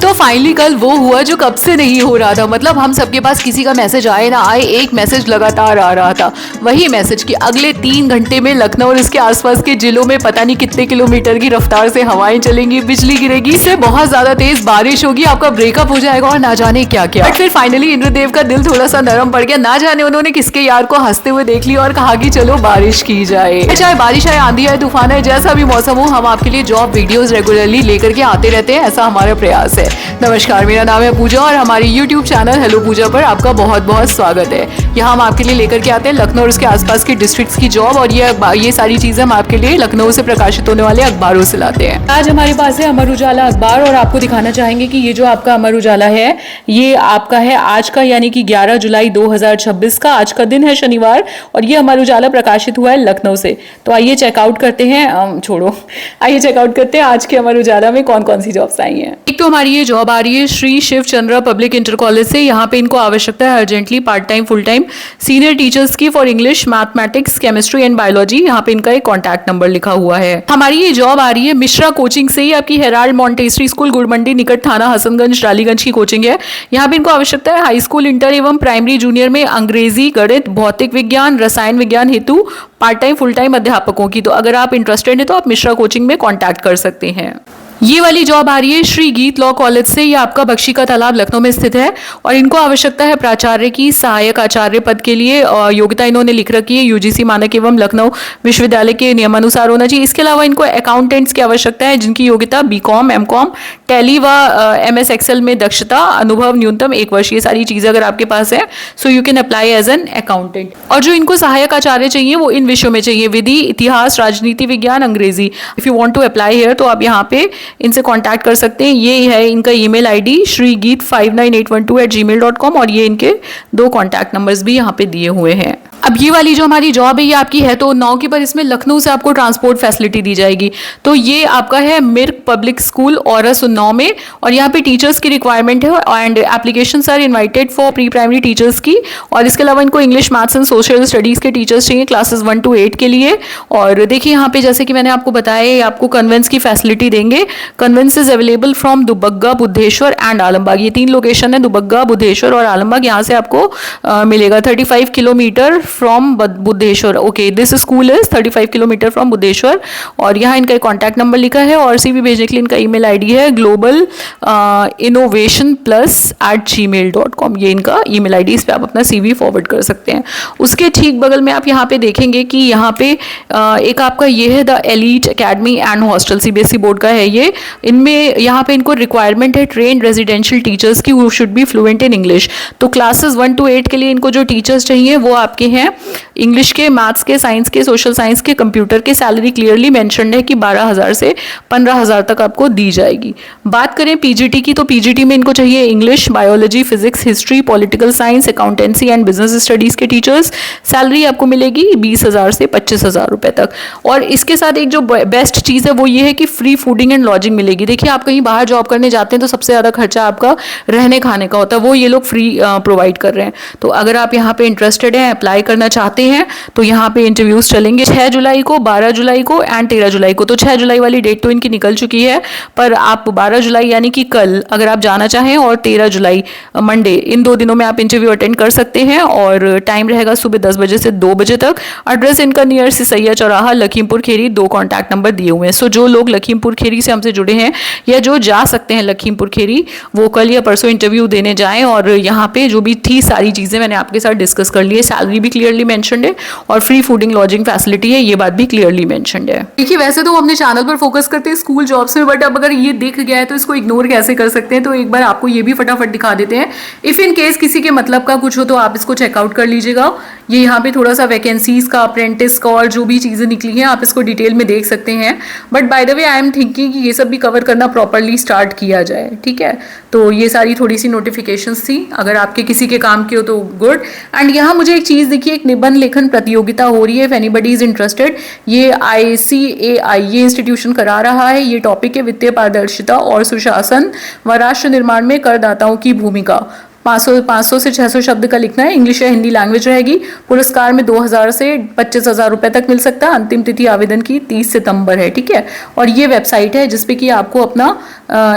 तो फाइनली कल वो हुआ जो कब से नहीं हो रहा था। मतलब हम सबके पास किसी का मैसेज आए ना आए, एक मैसेज लगातार आ रहा था। वही मैसेज कि अगले 3 घंटे में लखनऊ और इसके आसपास के जिलों में पता नहीं कितने किलोमीटर की रफ्तार से हवाएं चलेंगी, बिजली गिरेगी, इससे बहुत ज्यादा तेज बारिश होगी, आपका ब्रेकअप हो जाएगा और ना जाने क्या क्या। बट फिर फाइनली इंद्रदेव का दिल थोड़ा सा नरम पड़ गया। ना जाने उन्होंने किसके यार को हंसते हुए देख लिया और कहा कि चलो बारिश की जाए। चाहे बारिश आए, आंधी आए, तूफान आए, जैसा भी मौसम हो, हम आपके लिए जॉब वीडियोस रेगुलरली लेकर के आते रहते हैं, ऐसा हमारा प्रयास है। नमस्कार, मेरा नाम है पूजा और हमारी यूट्यूब चैनल हेलो पूजा पर आपका बहुत बहुत स्वागत है। यहाँ हम आपके लिए लेकर के आते हैं लखनऊ और उसके आसपास के डिस्ट्रिक्ट्स की जॉब, और ये सारी चीजें हम आपके लिए लखनऊ से प्रकाशित होने वाले अखबारों से लाते हैं। आज हमारे पास है अमर उजाला अखबार और आपको दिखाना चाहेंगे कि ये जो आपका अमर उजाला है ये आपका है आज का, यानी कि 11 जुलाई 2026 का। आज का दिन है शनिवार और ये अमर उजाला प्रकाशित हुआ है लखनऊ से। तो आइए चेकआउट करते हैं, आइए चेकआउट करते हैं आज के अमर उजाला में कौन कौन सी जॉब्स आई हैं। एक तो हमारी ये जॉब आ रही है Shri Shiv Chandra public inter college से। यहाँ पे इनको आवश्यकता है urgently part time full time senior teachers की for English, mathematics, chemistry and biology. यहाँ पे इनका एक कॉन्टैक्ट नंबर लिखा हुआ है। हमारी ये जॉब आ रही है मिश्रा कोचिंग से ही। आपकी हेराल्ड मॉन्टेसरी स्कूल गुड़मंडी निकट थाना हसनगंज डालीगंज की कोचिंग है। यहाँ पे इनको आवश्यकता है हाई स्कूल, इंटर एवं प्राइमरी जूनियर में अंग्रेजी, गणित, भौतिक विज्ञान, रसायन विज्ञान हेतु पार्ट टाइम फुल टाइम अध्यापकों की। तो अगर आप इंटरेस्टेड हैं तो आप मिश्रा कोचिंग में कॉन्टैक्ट कर सकते हैं। ये वाली जॉब आ रही है श्री गीत लॉ कॉलेज से। ये आपका बख्शी का तालाब लखनऊ में स्थित है और इनको आवश्यकता है प्राचार्य की, सहायक आचार्य पद के लिए। योग्यता इन्होंने लिख रखी है यूजीसी मानक एवं लखनऊ विश्वविद्यालय के नियमानुसार होना चाहिए। इसके अलावा इनको अकाउंटेंट्स की आवश्यकता है जिनकी योग्यता बीकॉम, एमकॉम, टैली व एमएस एक्सेल में दक्षता, अनुभव न्यूनतम 1 वर्ष। ये सारी चीजें अगर आपके पास है so you can apply as an accountant. और जो इनको सहायक आचार्य चाहिए वो इन विषयों में चाहिए: विधि, इतिहास, राजनीति विज्ञान, अंग्रेजी। If you want to apply here तो आप यहाँ पे इनसे कांटेक्ट कर सकते हैं। ये है इनका ईमेल आईडी shrigeet59812@gmail.com और ये इनके 2 कॉन्टैक्ट नंबर्स भी यहाँ पे दिए हुए हैं। अब ये वाली जो हमारी जॉब है ये आपकी है तो 9 की, पर इसमें लखनऊ से आपको ट्रांसपोर्ट फैसिलिटी दी जाएगी। तो ये आपका है मिर्क पब्लिक स्कूल औरस 9 में और यहाँ पे टीचर्स की रिक्वायरमेंट है and applications are invited for pre primary teachers की। और इसके अलावा इनको English, maths and social studies के टीचर्स चाहिए क्लासेस 1 to 8 के लिए। और देखिए यहाँ पे जैसे कि मैंने आपको बताया आपको कन्वेंस की फैसिलिटी देंगे। Conveyance is available from Dubagga, Budheshwar and Alambagh. ये 3 लोकेशन है, दुबग्गा, बुद्धेश्वर और आलमबाग। यहाँ से आपको मिलेगा 35 kilometre from Buddheshwar. Okay, this school is 35 kilometre from Buddheshwar. और यहाँ इनका कॉन्टैक्ट नंबर लिखा है और सीवी भेजने के लिए इनका ईमेल आईडी है global-innovation+@gmail.com। ये इनका ईमेल आईडी, इस पे आप अपना सीवी फॉरवर्ड कर सकते हैं। उसके ठीक बगल में आप यहाँ पे देखेंगे कि यहाँ पे एक आपका ये है the elite academy and hostel, CBSE board का है ये। इनमें यहाँ पे इनको रिक्वायरमेंट है ट्रेन रेजिडेंशियल टीचर्स की who should be fluent in English. तो क्लासेस 1 to 8 के लिए इनको जो टीचर्स चाहिए वो आपके हैं इंग्लिश के, मैथ्स के, साइंस के, सोशल साइंस के, कंप्यूटर के। सैलरी क्लियरली मेंशन्ड है कि 12,000 से 15,000 तक आपको दी जाएगी। बात करें पीजीटी की तो पीजीटी में इनको चाहिए English, biology, physics, history, political science, accountancy and business studies के टीचर्स। सैलरी आपको मिलेगी 20,000 से 25,000 रुपए तक। और इसके साथ एक जो बेस्ट चीज़ है वो ये है कि फ्री फूडिंग एंड लॉजिंग मिलेगी। देखिए आप कहीं बाहर जॉब करने जाते हैं तो सबसे ज़्यादा खर्चा आपका रहने खाने का होता है, वो ये लोग फ्री प्रोवाइड कर रहे हैं। तो अगर आप यहाँ पे इंटरेस्टेड हैं, अप्लाई करना चाहते हैं तो यहाँ पे इंटरव्यूज चलेंगे 6 जुलाई को, 12 जुलाई को एंड 13 जुलाई को। तो 6 जुलाई वाली डेट तो इनकी निकल चुकी है, पर आप 12 जुलाई यानी कि कल अगर आप जाना चाहें और 13 जुलाई मंडे, इन 2 दिनों में आप इंटरव्यू अटेंड कर सकते हैं। और टाइम रहेगा सुबह 10 बजे से 2 बजे तक। एड्रेस इनका नियर सिसैया चौराहा, लखीमपुर खीरी। 2 कॉन्टैक्ट नंबर दिए हुए हैं। सो जो लोग लखीमपुर खीरी से हमसे जुड़े हैं या जो जा सकते हैं लखीमपुर खीरी, वो कल या परसों इंटरव्यू देने जाएं। और यहाँ पे जो भी थी सारी चीज़ें मैंने आपके साथ डिस्कस कर ली है। सैलरी भी क्लियरली मेंशन्ड है और फ्री फूडिंग लॉजिंग फैसिलिटी है, ये बात भी क्लियरली मेंशन्ड है। देखिए वैसे तो हम अपने चैनल पर फोकस करते हैं स्कूल जॉब्स में, बट अब अगर ये दिख गया है तो इसको इग्नोर कैसे कर सकते हैं। तो एक बार आपको ये भी फटाफट दिखा देते हैं। इफ इन केस किसी के मतलब का कुछ हो तो आप इसको चेकआउट कर लीजिएगा। ये यहाँ पे थोड़ा सा वैकेंसीज का, अप्रेंटिस का और जो भी चीज़ें निकली हैं आप इसको डिटेल में देख सकते हैं। But by the way I am thinking कि ये सब भी कवर करना प्रॉपरली स्टार्ट किया जाए, ठीक है। तो ये सारी थोड़ी सी नोटिफिकेशंस थी, अगर आपके किसी के काम की हो तो गुड। एंड यहाँ मुझे एक चीज़ दिखी, एक निबंध लेखन प्रतियोगिता हो रही है। इफ एनीबडी इज इंटरेस्टेड, ये ICAI ये इंस्टीट्यूशन करा रहा है। ये टॉपिक है वित्तीय पारदर्शिता और सुशासन व राष्ट्र निर्माण में करदाताओं की भूमिका। 500 से 600 शब्द का लिखना है, इंग्लिश या हिंदी लैंग्वेज रहेगी। पुरस्कार में 2000 से 25,000 रुपए तक मिल सकता है। अंतिम तिथि आवेदन की 30 सितंबर है, ठीक है। और ये वेबसाइट है जिसपे कि आपको अपना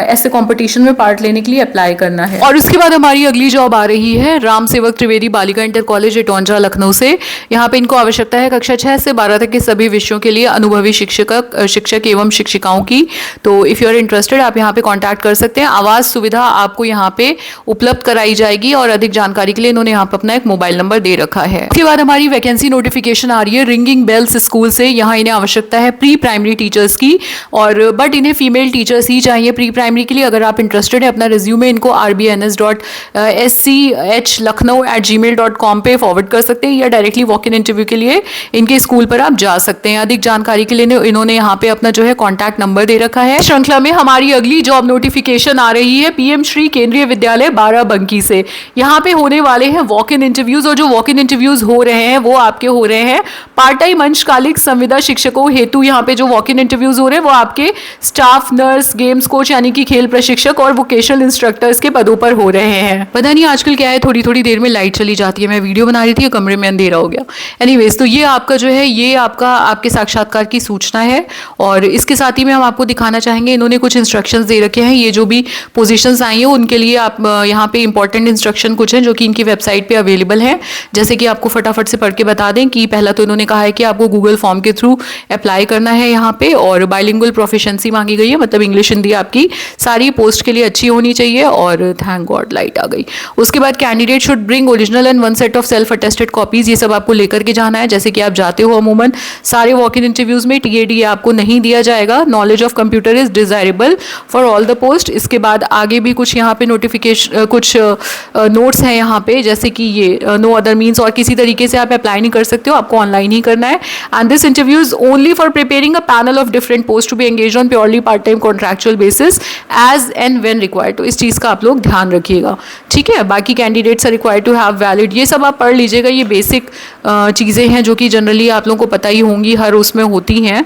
ऐसे कंपटीशन में पार्ट लेने के लिए अप्लाई करना है। और उसके बाद हमारी अगली जॉब आ रही है राम सेवक त्रिवेदी बालिका इंटर कॉलेज एटौंजा लखनऊ से। यहाँ पे इनको आवश्यकता है कक्षा 6 से 12 तक के सभी विषयों के लिए अनुभवी शिक्षक एवं शिक्षिकाओं की। तो इफ यू आर इंटरेस्टेड आप यहाँ पे कॉन्टैक्ट कर सकते हैं। आवास सुविधा आपको यहाँ पे उपलब्ध कराई जाएगी और अधिक जानकारी के लिए इन्होंने यहाँ पे अपना एक मोबाइल नंबर दे रखा है। उसके बाद हमारी वैकेंसी नोटिफिकेशन आ रही है रिंगिंग बेल्स स्कूल से। यहाँ इन्हें आवश्यकता है प्री प्राइमरी टीचर्स की, और बट इन्हें फीमेल टीचर्स ही चाहिए प्री प्राइमरी के लिए। अगर आप इंटरेस्टेड है अपना रिज्यूमे इनको rbns.schlucknow@gmail.com पे फॉरवर्ड कर सकते हैं, या डायरेक्टली वॉक इन इंटरव्यू के लिए इनके स्कूल पर आप जा सकते हैं। अधिक जानकारी के लिए इन्होंने यहाँ पे अपना जो है कॉन्टैक्ट नंबर दे रखा है। श्रृंखला में हमारी अगली जॉब नोटिफिकेशन आ रही है पीएम श्री केंद्रीय विद्यालय बाराबंकी से। यहाँ पे होने वाले हैं वॉक इन इंटरव्यूज, और जो वॉक इन इंटरव्यूज हो रहे हैं वो आपके हो रहे हैं पार्ट टाइम अंशकालिक संविदा शिक्षकों हेतु। यहाँ पे जो वॉक इन इंटरव्यूज हो रहे हैं वो आपके स्टाफ नर्स, गेम्स कोच यानी कि खेल प्रशिक्षक और वोकेशनल इंस्ट्रक्टर्स के पदों पर हो रहे हैं। पता नहीं आजकल क्या है, थोड़ी थोड़ी देर में लाइट चली जाती है। मैं वीडियो बना रही थी, कमरे में अंधेरा हो गया। एनीवेज, तो ये आपका जो है ये आपके साक्षात्कार की सूचना है। और इसके साथ ही में हम आपको दिखाना चाहेंगे, इन्होंने कुछ इंस्ट्रक्शंस दे रखे हैं। ये जो भी पोजीशंस आई हैं उनके लिए आप यहाँ पे इंपॉर्टेंट इंस्ट्रक्शन कुछ हैं जो कि इनकी वेबसाइट पे अवेलेबल है। जैसे कि आपको फटाफट से पढ़ के बता दें कि पहला तो इन्होंने कहा है कि आपको गूगल फॉर्म के थ्रू अप्लाई करना है यहाँ पे, और बाइलिंगुअल प्रोफिशिएंसी मांगी गई है, मतलब इंग्लिश हिंदी आपकी सारी पोस्ट के लिए अच्छी होनी चाहिए। और थैंक गॉड लाइट आ गई। उसके बाद candidate should bring original and 1 set of self attested copies. ये सब आपको लेकर के जाना है। जैसे कि आप जाते हो अमूमन सारे वॉक इन इंटरव्यूज में TAD आपको नहीं दिया जाएगा। Knowledge of computer is desirable for all the post. इसके बाद आगे भी कुछ यहाँ पे नोटिफिकेशन कुछ नोट्स हैं यहाँ पे, जैसे कि ये नो अदर मीन्स, और किसी तरीके से आप अप्लाई नहीं कर सकते हो, आपको ऑनलाइन ही करना है। And this interview is only for preparing a panel of different post to be engage on purely part time contractual basis as and when required. तो इस चीज़ का आप लोग ध्यान रखिएगा, ठीक है। बाकी candidates are required to have valid, ये सब आप पढ़ लीजिएगा। ये बेसिक चीज़ें हैं जो कि जनरली आप लोगों को पता ही होंगी, हर उसमें होती हैं।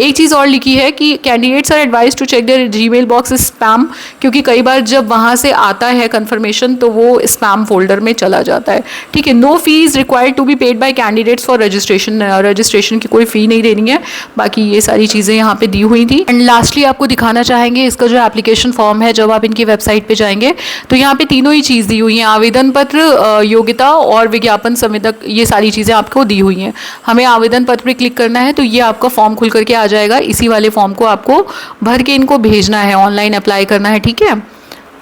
एक चीज़ और लिखी है कि candidates are advise to check their Gmail box spam, क्योंकि कई बार जब वहाँ से आता है कन्फर्मेशन तो वो स्पैम फोल्डर में चला जाता है, ठीक है। No fees required to be paid by candidates for registration की कोई फ़ी नहीं देनी है। बाकी ये सारी चीज़ें यहाँ पे दी हुई थी। एंड लास्टली आपको दिखाना चाहेंगे इसका जो एप्लीकेशन फॉर्म है। जब आप इनकी वेबसाइट पे जाएंगे तो यहाँ पे तीनों ही चीज़ दी हुई हैं, आवेदन पत्र, योग्यता और विज्ञापन संवेदक, ये सारी चीज़ें आपको दी हुई हैं। हमें आवेदन पत्र पे क्लिक करना है तो ये आपका फॉर्म खुल करके आ जाएगा। इसी वाले फॉर्म को आपको भर के इनको भेजना है, ऑनलाइन अप्लाई करना है, ठीक है।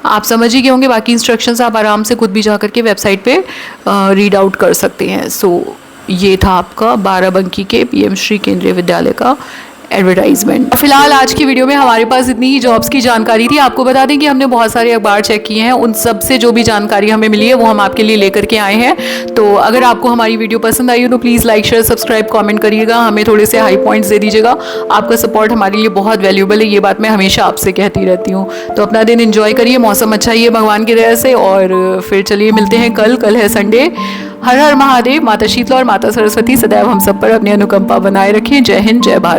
आप समझ ही गए होंगे, बाकी इंस्ट्रक्शंस आप आराम से खुद भी जा करके वेबसाइट पे रीड आउट कर सकते हैं। सो ये था आपका बाराबंकी के पीएम श्री केंद्रीय विद्यालय का एडवर्टाइजमेंट। फिलहाल आज की वीडियो में हमारे पास इतनी ही जॉब्स की जानकारी थी। आपको बता दें कि हमने बहुत सारे अखबार चेक किए हैं, उन सब से जो भी जानकारी हमें मिली है वो हम आपके लिए लेकर के आए हैं। तो अगर आपको हमारी वीडियो पसंद आई हो तो please like share subscribe comment करिएगा, हमें थोड़े से हाई पॉइंट्स दे दीजिएगा। आपका सपोर्ट हमारे लिए बहुत वैल्यूबल है, ये बात मैं हमेशा आपसे कहती रहती हूँ। तो अपना दिन एंजॉय करिए, मौसम अच्छा ही है भगवान की दया से। और फिर चलिए मिलते हैं कल है संडे। हर हर महादेव। माता शीतला और माता सरस्वती सदैव हम सब पर अपनी अनुकंपा बनाए रखें। जय हिंद, जय भारत।